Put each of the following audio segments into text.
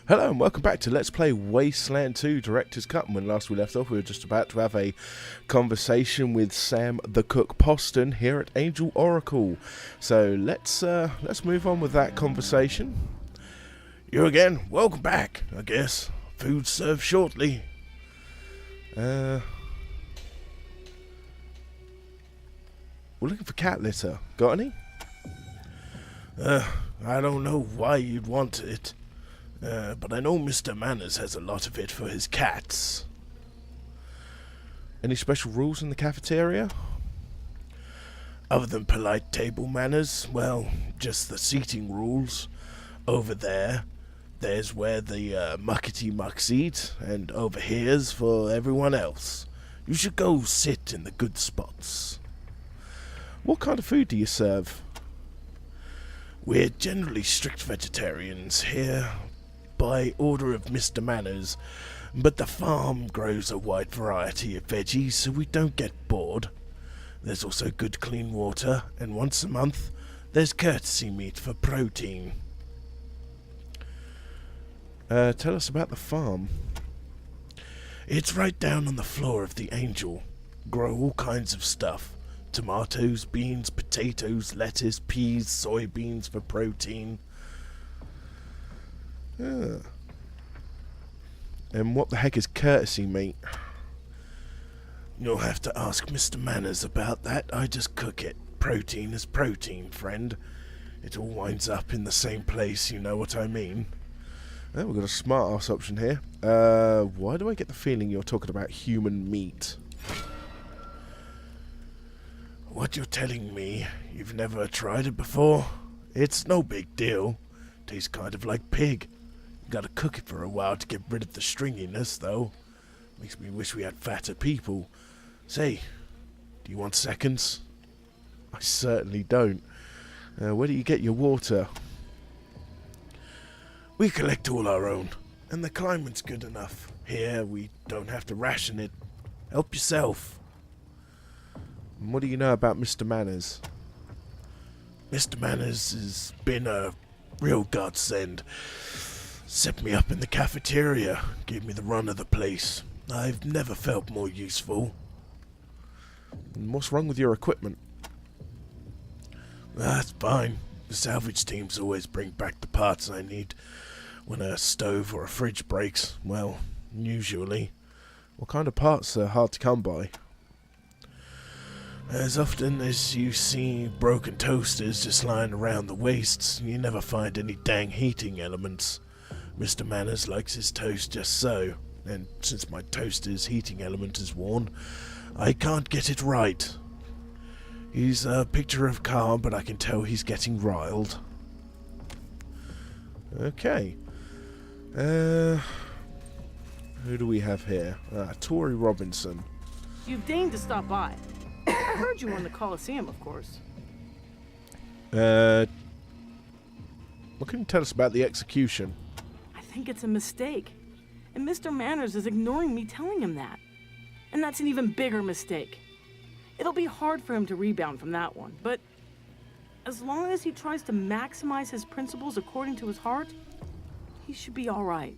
Hello and welcome back to Let's Play Wasteland 2 Director's Cut. And when last we left off, we were just about to have a conversation with Sam the Cook Poston here at Angel Oracle. So let's move on with that conversation. You again? Welcome back, I guess. Food served shortly. We're looking for cat litter. Got any? I don't know why you'd want it. But I know Mr. Manners has a lot of it for his cats. Any special rules in the cafeteria? Other than polite table manners, well, just the seating rules. Over there's where the muckety mucks eat, and over here's for everyone else. You should go sit in the good spots. What kind of food do you serve? We're generally strict vegetarians here, by order of Mr. Manners, but the farm grows a wide variety of veggies so we don't get bored. There's also good clean water, and once a month there's courtesy meat for protein. Tell us about the farm. It's right down on the floor of the Angel. Grow all kinds of stuff. Tomatoes, beans, potatoes, lettuce, peas, soybeans for protein. Yeah. And what the heck is courtesy meat? You'll have to ask Mr. Manners about that. I just cook it. Protein is protein, friend. It all winds up in the same place, you know what I mean? Oh, we've got a smart ass option here. Why do I get the feeling you're talking about human meat? What you're telling me, you've never tried it before? It's no big deal. Tastes kind of like pig. Gotta cook it for a while to get rid of the stringiness, though. Makes me wish we had fatter people. Say, do you want seconds? I certainly don't. Where do you get your water? We collect all our own, and the climate's good enough. Here, we don't have to ration it. Help yourself. And what do you know about Mr. Manners? Mr. Manners has been a real godsend. Set me up in the cafeteria, gave me the run of the place. I've never felt more useful. And what's wrong with your equipment? That's fine. The salvage teams always bring back the parts I need when a stove or a fridge breaks. Well, usually. What kind of parts are hard to come by? As often as you see broken toasters just lying around the wastes, you never find any dang heating elements. Mr. Manners likes his toast just so, and since my toaster's heating element is worn, I can't get it right. He's a picture of calm, but I can tell he's getting riled. Okay. Who do we have here? Tori Robinson. You've deigned to stop by. I heard you were in the Coliseum, of course. What can you tell us about the execution? I think it's a mistake. And Mr. Manners is ignoring me telling him that. And that's an even bigger mistake. It'll be hard for him to rebound from that one, but as long as he tries to maximize his principles according to his heart, he should be all right.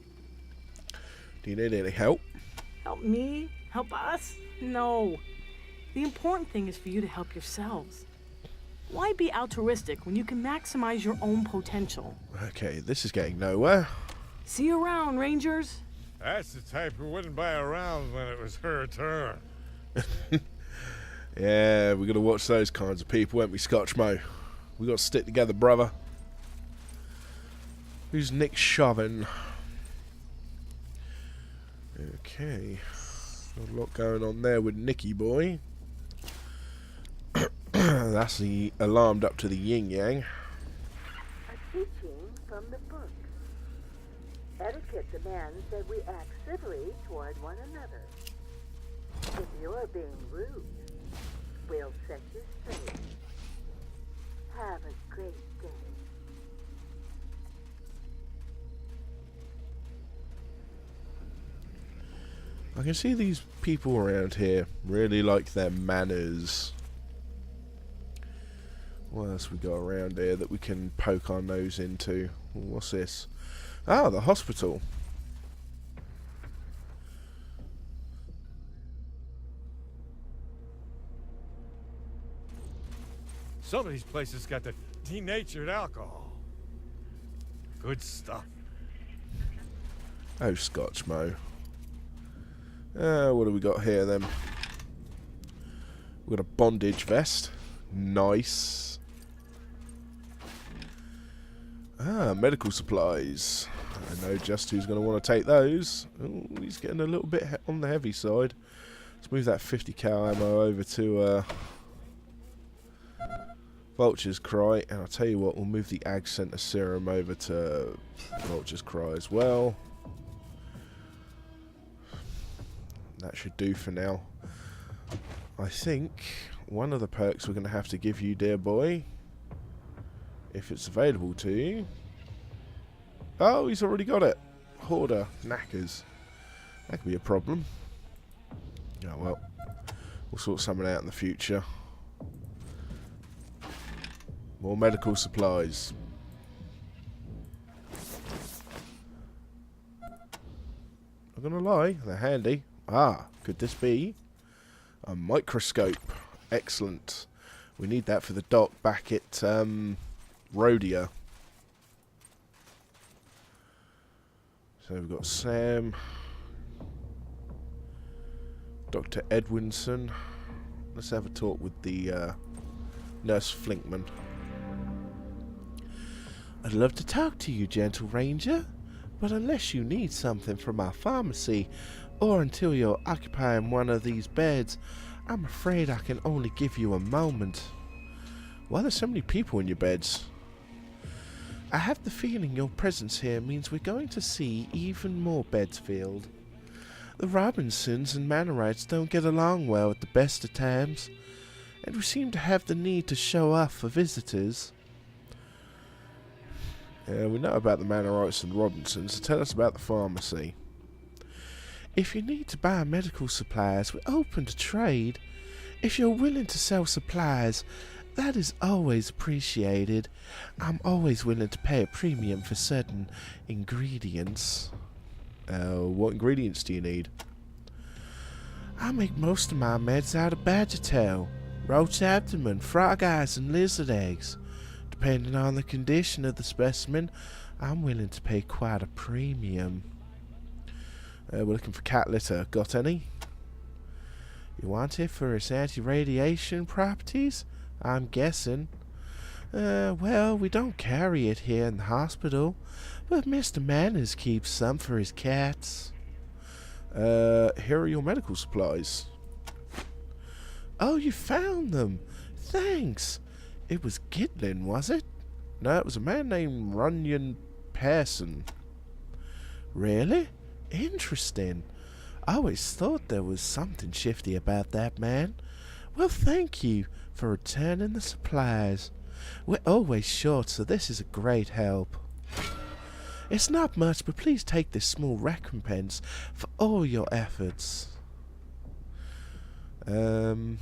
Do you need any help? Help me? Help us? No. The important thing is for you to help yourselves. Why be altruistic when you can maximize your own potential? Okay, this is getting nowhere. See you around, Rangers. That's the type who wouldn't buy around when it was her turn. Yeah, we got to watch those kinds of people, ain't we, Scotchmo? We got to stick together, brother. Who's Nick Chauvin? Okay. Got a lot going on there with Nicky boy. That's the alarmed up to the yin-yang. A teaching from the book. Etiquette demands that we act civilly toward one another. If you're being rude, we'll set you straight. Have a great day. I can see these people around here really like their manners. What else we got around here that we can poke our nose into? What's this? Ah, the hospital. Some of these places got the denatured alcohol. Good stuff. Oh, Scotch Mo. What do we got here then? We've got a bondage vest. Nice. Ah, medical supplies. I know just who's going to want to take those. Ooh, he's getting a little bit on the heavy side. Let's move that 50 cal ammo over to Vulture's Cry. And I'll tell you what, we'll move the Ag Center Serum over to Vulture's Cry as well. That should do for now. I think one of the perks we're going to have to give you, dear boy, if it's available to you. Oh, he's already got it. Hoarder, knackers. That could be a problem. Oh well. We'll sort something out in the future. More medical supplies. Not gonna lie, they're handy. Ah, could this be a microscope? Excellent. We need that for the doc back at Rhodia. So we've got Sam, Dr. Edwinson. Let's have a talk with the Nurse Flinkman. I'd love to talk to you, Gentle Ranger, but unless you need something from our pharmacy, or until you're occupying one of these beds, I'm afraid I can only give you a moment. Why are there so many people in your beds? I have the feeling your presence here means we're going to see even more beds filled. The Robinsons and Manorites don't get along well at the best of times, and we seem to have the need to show off for visitors. We know about the Manorites and Robinsons, so tell us about the pharmacy. If you need to buy medical supplies, we're open to trade. If you're willing to sell supplies, that is always appreciated. I'm always willing to pay a premium for certain ingredients. What ingredients do you need? I make most of my meds out of badger tail, roach abdomen, frog eyes, and lizard eggs. Depending on the condition of the specimen, I'm willing to pay quite a premium. We're looking for cat litter. Got any? You want it for its anti-radiation properties? I'm guessing. Well, we don't carry it here in the hospital, but Mr. Manners keeps some for his cats. Here are your medical supplies. Oh, you found them. Thanks. It was Gitlin, was it? No, it was a man named Runyon Pearson. Really? Interesting. I always thought there was something shifty about that man. Well, thank you for returning the supplies. We're always short, so this is a great help. It's not much, but please take this small recompense for all your efforts. And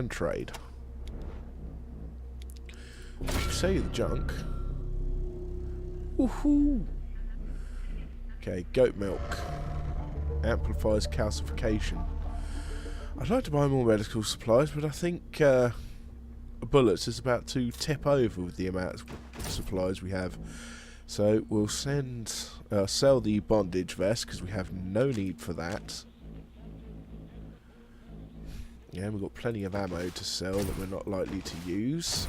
trade. Say the junk. Woohoo! Okay, goat milk. Amplifies calcification. I'd like to buy more medical supplies, but I think bullets is about to tip over with the amount of supplies we have. So we'll sell the bondage vest because we have no need for that. Yeah, we've got plenty of ammo to sell that we're not likely to use.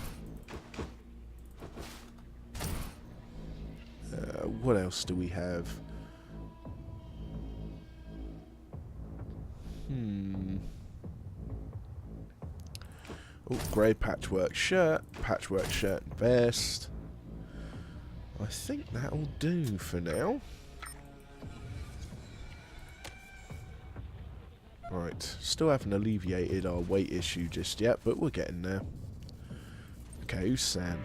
What else do we have? Oh, grey patchwork shirt and vest. I think that'll do for now. Right, still haven't alleviated our weight issue just yet, but we're getting there. Okay, who's Sam?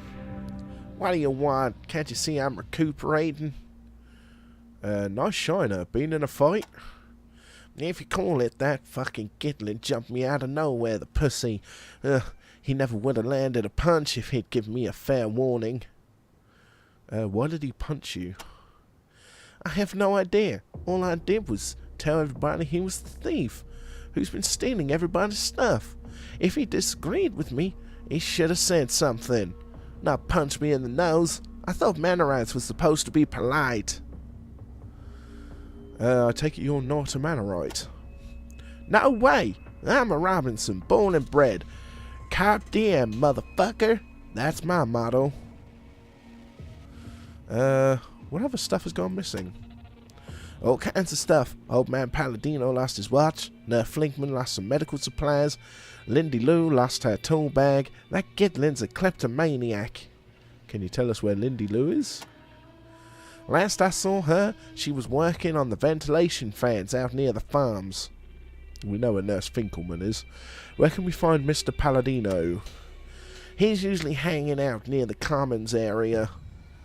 What do you want? Can't you see I'm recuperating? Nice shiner. Been in a fight? If you call it that, fucking Gitlin jumped me out of nowhere, the pussy. He never would have landed a punch if he'd given me a fair warning. Why did he punch you? I have no idea. All I did was tell everybody he was the thief who's been stealing everybody's stuff. If he disagreed with me, he should have said something, not punch me in the nose. I thought Mannerites was supposed to be polite. I take it you're not a Mannerite. No way! I'm a Robinson, born and bred. Carpe diem, motherfucker. That's my motto. What other stuff has gone missing? All kinds of stuff. Old man Palladino lost his watch. Nerf Flinkman lost some medical supplies. Lindy Lou lost her tool bag. That Gitlin's a kleptomaniac. Can you tell us where Lindy Lou is? Last I saw her, she was working on the ventilation fans out near the farms. We know where Nurse Finkelman is. Where can we find Mr. Palladino? He's usually hanging out near the Commons area.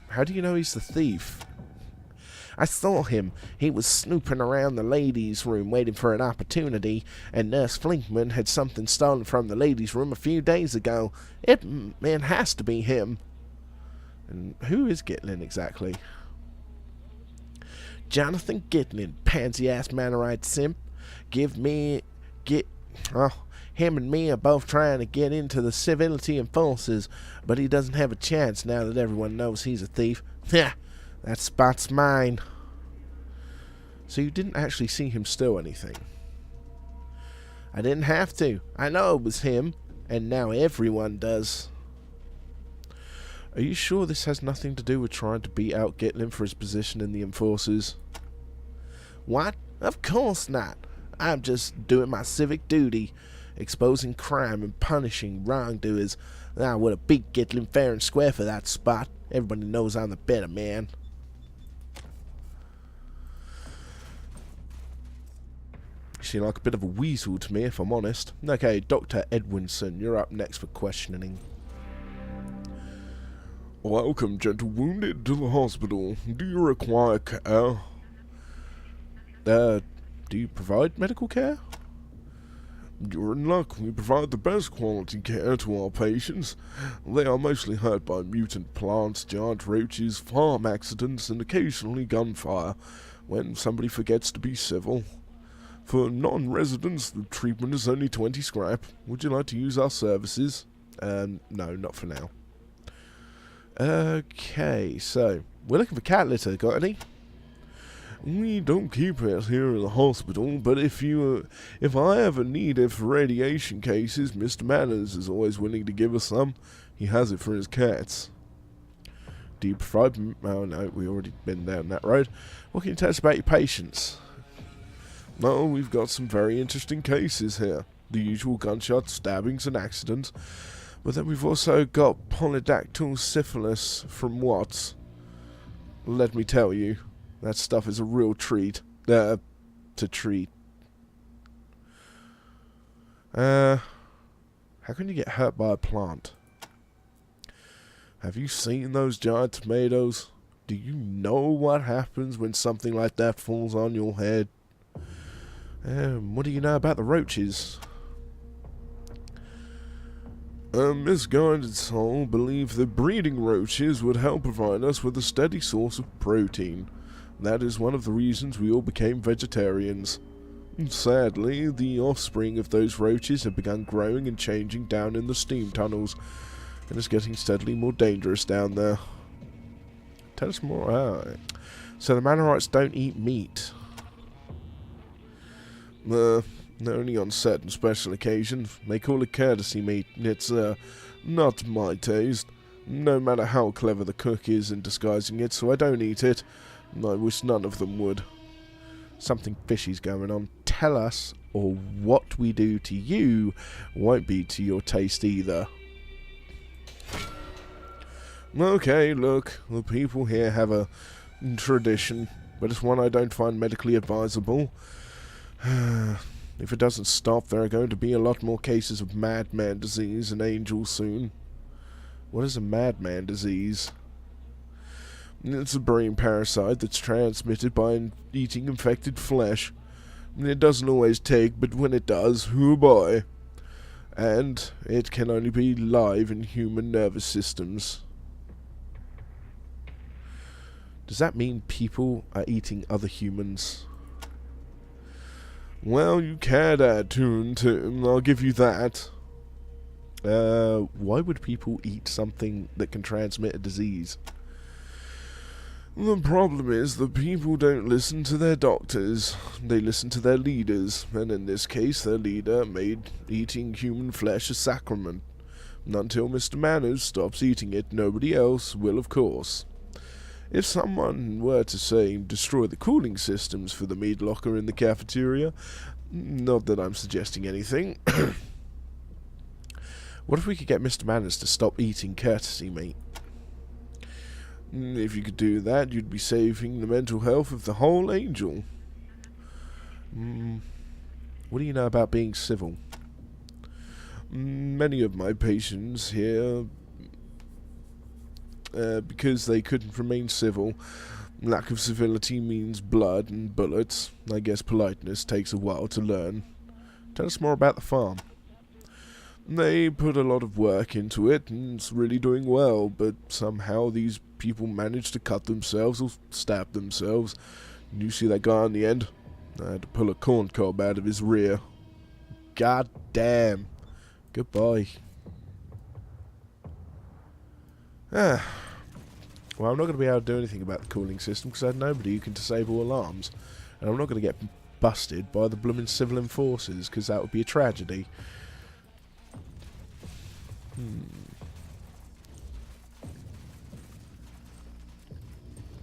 How do you know he's the thief? I saw him. He was snooping around the ladies' room waiting for an opportunity, and Nurse Flinkman had something stolen from the ladies' room a few days ago. It has to be him. And who is Gitlin exactly? Jonathan Gitlin, pansy-ass Mannerite simp. Him and me are both trying to get into the civility forces, but he doesn't have a chance now that everyone knows he's a thief. Ha! That spot's mine. So you didn't actually see him steal anything? I didn't have to. I know it was him, and now everyone does. Are you sure this has nothing to do with trying to beat out Gitlin for his position in the Enforcers? What? Of course not. I'm just doing my civic duty, exposing crime and punishing wrongdoers. I would have beat Gitlin fair and square for that spot. Everybody knows I'm the better man. You seem like a bit of a weasel to me, if I'm honest. Okay, Dr. Edwinson, you're up next for questioning. Welcome, gentle wounded, to the hospital. Do you require care? Do you provide medical care? You're in luck. We provide the best quality care to our patients. They are mostly hurt by mutant plants, giant roaches, farm accidents, and occasionally gunfire, when somebody forgets to be civil. For non-residents, the treatment is only 20 scrap. Would you like to use our services? No, not for now. Okay, so we're looking for cat litter. Got any? We don't keep it here in the hospital, but if I ever need it for radiation cases, Mr. Manners is always willing to give us some. He has it for his cats. Do you provide... Oh no, we already been down that road. What can you tell us about your patients? No, we've got some very interesting cases here. The usual gunshots, stabbings and accidents. But then we've also got polydactyl syphilis from Watts. Let me tell you, that stuff is a real treat. To treat. How can you get hurt by a plant? Have you seen those giant tomatoes? Do you know what happens when something like that falls on your head? What do you know about the roaches? A misguided soul believed that breeding roaches would help provide us with a steady source of protein. That is one of the reasons we all became vegetarians. Sadly, the offspring of those roaches have begun growing and changing down in the steam tunnels, and it's getting steadily more dangerous down there. Tell us more. So the Mannerites don't eat meat. Only on certain special occasions. They call it courtesy meat. It's, not to my taste. No matter how clever the cook is in disguising it, so I don't eat it. I wish none of them would. Something fishy's going on. Tell us, or what we do to you won't be to your taste either. Okay, look, the people here have a tradition, but it's one I don't find medically advisable. If it doesn't stop, there are going to be a lot more cases of madman disease in Angel soon. What is a madman disease? It's a brain parasite that's transmitted by eating infected flesh. It doesn't always take, but when it does, hoo boy. And it can only be live in human nervous systems. Does that mean people are eating other humans? Well, you can add to it, I'll give you that. Why would people eat something that can transmit a disease? The problem is that people don't listen to their doctors. They listen to their leaders, and in this case, their leader made eating human flesh a sacrament. And until Mr. Manners stops eating it, nobody else will, of course. If someone were to, say, destroy the cooling systems for the meat locker in the cafeteria, not that I'm suggesting anything, what if we could get Mr. Manners to stop eating courtesy meat? If you could do that, you'd be saving the mental health of the whole Angel. What do you know about being civil? Many of my patients here, because they couldn't remain civil, lack of civility means blood and bullets. I guess politeness takes a while to learn. Tell us more about the farm. They put a lot of work into it, and it's really doing well, but somehow these people manage to cut themselves or stab themselves. You see that guy on the end? I had to pull a corn cob out of his rear. God damn. Goodbye. Well, I'm not going to be able to do anything about the cooling system because I had nobody who can disable alarms. And I'm not going to get busted by the blooming civil enforcers because that would be a tragedy.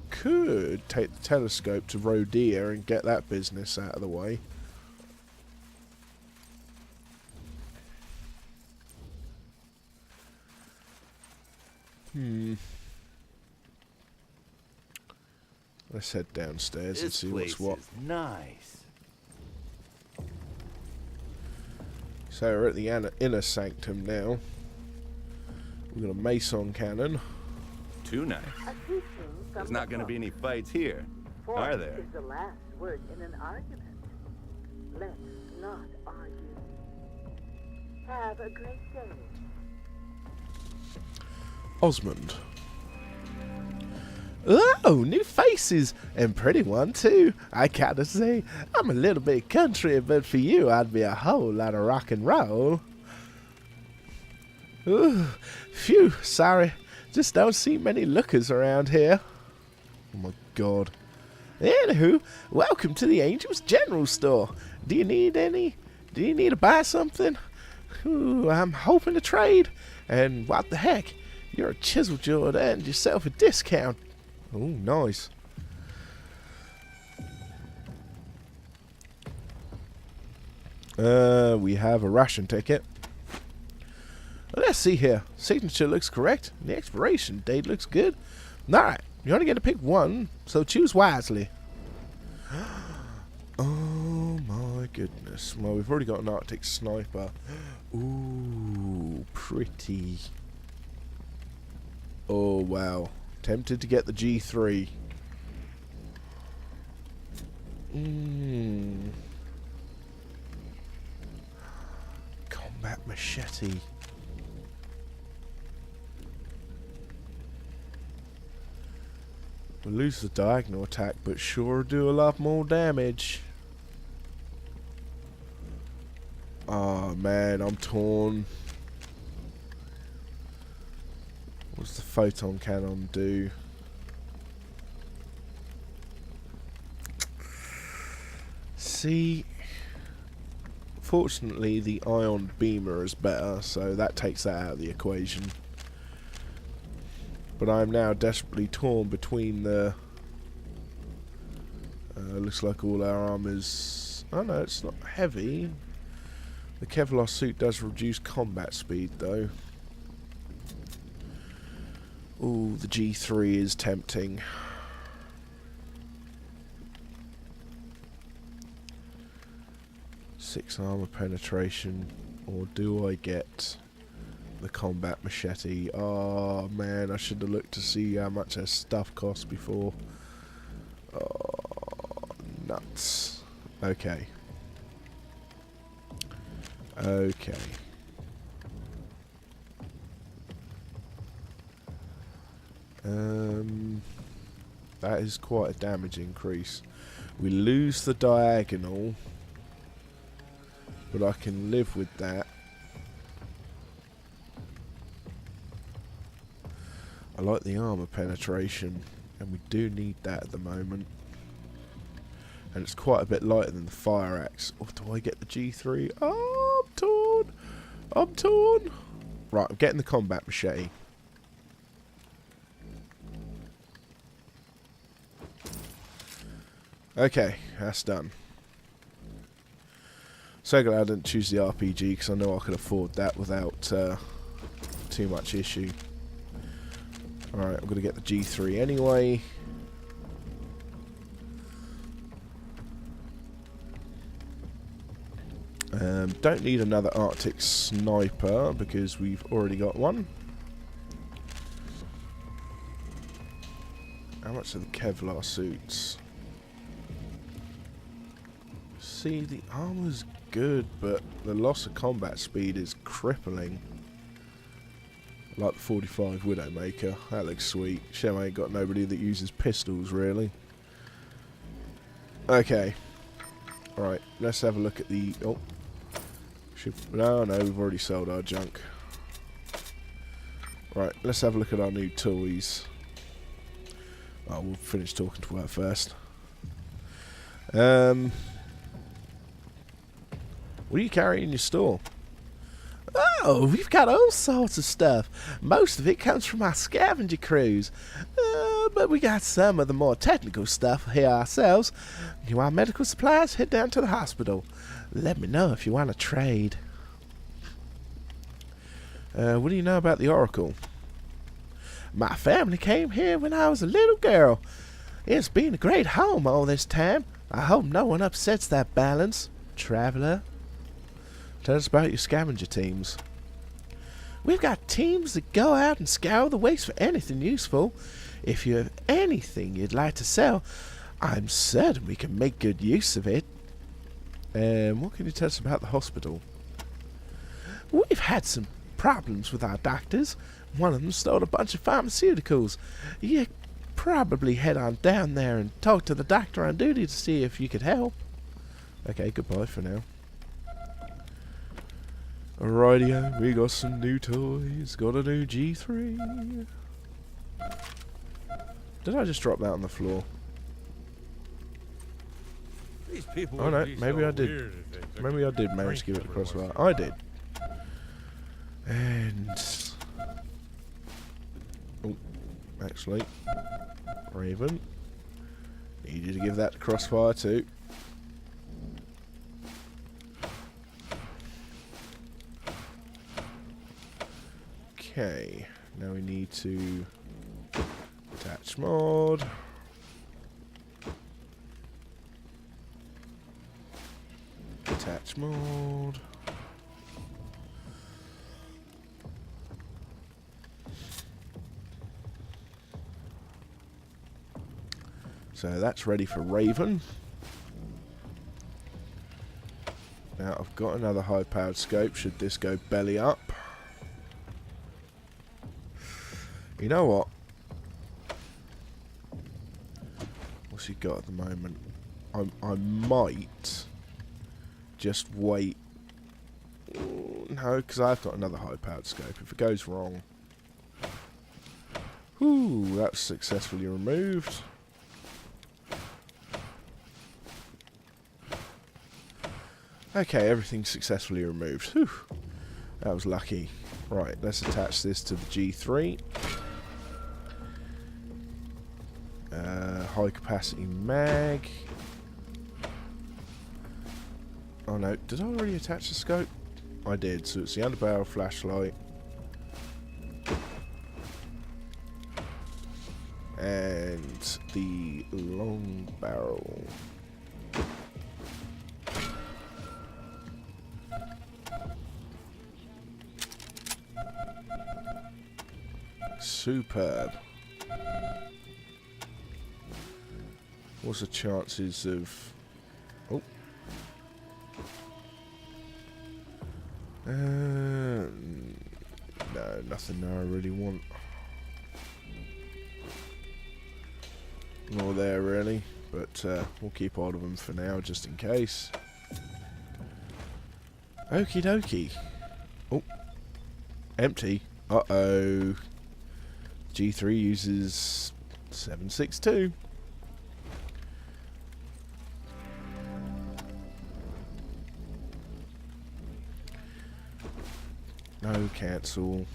Could take the telescope to Rodea and get that business out of the way. Let's head downstairs and see what's what. This place is nice. So we're at the inner sanctum now. We've got a mason cannon. Too nice. A teaching from There's the not going to be book. any fights here, Force are there? is the last word in an argument. Let's not argue. Have a great day. Osmond. Oh, new faces, and pretty one too, I gotta say. I'm a little bit country, but for you I'd be a whole lot of rock and roll. Ooh, phew, sorry. Just don't see many lookers around here. Oh my god. Anywho, welcome to the Angel's General Store. Do you need to buy something? Ooh, I'm hoping to trade. And what the heck? You're a chisel jawed and yourself a discount. Oh, nice. We have a ration ticket. Let's see here. Signature looks correct. The expiration date looks good. Alright, you only get to pick one, so choose wisely. Oh my goodness. Well, we've already got an Arctic sniper. Ooh, pretty. Oh, wow. Tempted to get the G3. Combat machete. We'll lose the diagonal attack, but sure do a lot more damage. Oh man, I'm torn. What's the photon cannon do? See, fortunately the ion beamer is better, so that takes that out of the equation. But I'm now desperately torn between the... looks like all our armor's... Oh no, it's not heavy. The Kevlar suit does reduce combat speed though. Ooh, the G3 is tempting. Six armor penetration, or do I get the combat machete? Oh man, I should have looked to see how much their stuff cost before. Oh, nuts. Okay. Okay. That is quite a damage increase. We lose the diagonal, but I can live with that. I like the armor penetration, and we do need that at the moment. And it's quite a bit lighter than the fire axe. Oh, do I get the G3? Oh, I'm torn. I'm torn. Right, I'm getting the combat machete. Okay, that's done. So glad I didn't choose the RPG, because I know I could afford that without too much issue. Alright, I'm going to get the G3 anyway. Don't need another Arctic sniper, because we've already got one. How much are the Kevlar suits? See, the armor's good, but the loss of combat speed is crippling. Like the 45 Widowmaker. That looks sweet. Shame I ain't got nobody that uses pistols, really. Okay. Right, let's have a look at the... Oh. No, we've already sold our junk. Right, let's have a look at our new toys. Oh, we'll finish talking to her first. What do you carry in your store? Oh, we've got all sorts of stuff. Most of it comes from our scavenger crews. But we got some of the more technical stuff here ourselves. You want medical supplies? Head down to the hospital. Let me know if you want to trade. What do you know about the Oracle? My family came here when I was a little girl. It's been a great home all this time. I hope no one upsets that balance, traveler. Tell us about your scavenger teams. We've got teams that go out and scour the waste for anything useful. If you have anything you'd like to sell, I'm certain we can make good use of it. What can you tell us about the hospital? We've had some problems with our doctors. One of them stole a bunch of pharmaceuticals. You probably head on down there and talk to the doctor on duty to see if you could help. Okay, goodbye for now. Alrighty, we got some new toys. Got a new G3. Did I just drop that on the floor? These people Oh no, would be maybe so I did. weird if they took Maybe a I did manage to give drink it a every crossfire. once in a I did. And... Oh, actually. Raven. Need you to give that crossfire too. Okay, now we need to attach mod. Attach mod. So that's ready for Raven. Now I've got another high-powered scope should this go belly up. You know what? What's he got at the moment? I might just wait. No, because I've got another high-powered scope. If it goes wrong... Ooh, that's successfully removed. Okay, everything's successfully removed. Whew. That was lucky. Right, let's attach this to the G3. High capacity mag. Oh no, did I already attach the scope? I did, so it's the underbarrel flashlight. And the long barrel. Superb. What's the chances of... Oh. No, nothing there I really want. more there really, but we'll keep hold of them for now just in case. Okie dokie. Oh, empty. Uh-oh. G3 uses 762. No, cancel.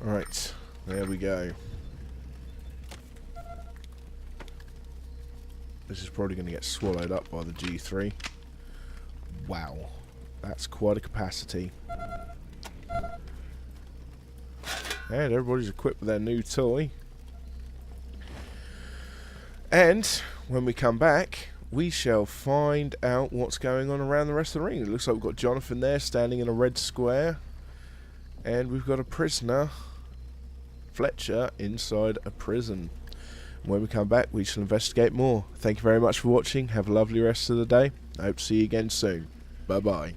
Alright, there we go. This is probably going to get swallowed up by the G3. Wow, that's quite a capacity. And everybody's equipped with their new toy. And when we come back, we shall find out what's going on around the rest of the ring. It looks like we've got Jonathan there standing in a red square. And we've got a prisoner, Fletcher, inside a prison. When we come back, we shall investigate more. Thank you very much for watching. Have a lovely rest of the day. I hope to see you again soon. Bye-bye.